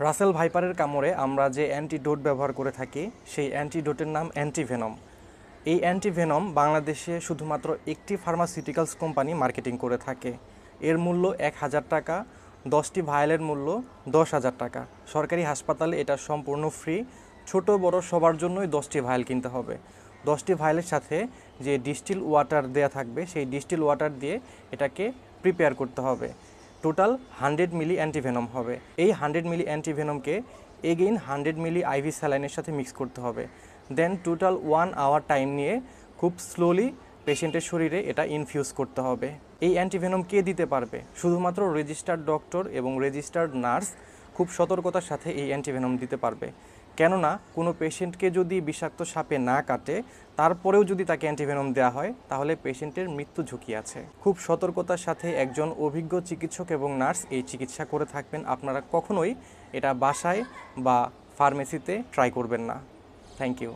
রাসেল ভাইপারের কামড়ে আমরা যে অ্যান্টিডোট ব্যবহার করে থাকি সেই অ্যান্টিডোটের নাম অ্যান্টিভেনম। এই অ্যান্টিভেনম বাংলাদেশে শুধুমাত্র একটি ফার্মাসিউটিক্যালস কোম্পানি মার্কেটিং করে থাকে। এর মূল্য ১,০০০ টাকা, 10টি ভায়েলের মূল্য 10,০০০ টাকা। সরকারি হাসপাতালে এটা সম্পূর্ণ ফ্রি। ছোট বড় সবার জন্যই 10টি ভায়েল কিনতে হবে। 10টি ভায়েলের সাথে যে ডিস্টিল ওয়াটার দেয়া থাকবে সেই ডিস্টিল ওয়াটার দিয়ে এটাকে প্রিপেয়ার করতে হবে। টোটাল 100 মিলি অ্যান্টিভেনম হবে। এই 100 মিলি অ্যান্টিভেনমকে এগেইন 100 মিলি আইভি স্যালাইনের সাথে মিক্স করতে হবে। দেন টোটাল 1 আওয়ার টাইম নিয়ে খুব স্লোলি পেশেন্টের শরীরে এটা ইনফিউজ করতে হবে। এই অ্যান্টিভেনম কে দিতে পারবে? শুধুমাত্র রেজিস্টার্ড ডক্টর এবং রেজিস্টার্ড নার্স খুব সতর্কতার সাথে এই অ্যান্টিভেনম দিতে পারবে। কেননা কোনো পেশেন্টকে যদি বিষাক্ত সাপে না কাটে তারপরেও যদি তাকে অ্যান্টিভেনম দেওয়া হয় তাহলে পেশেন্টের মৃত্যু ঝুঁকি আছে। খুব সতর্কতার সাথে একজন অভিজ্ঞ চিকিৎসক এবং নার্স এই চিকিৎসা করে থাকবেন। আপনারা কখনোই এটা বাসায় বা ফার্মেসিতে ট্রাই করবেন না। Thank you.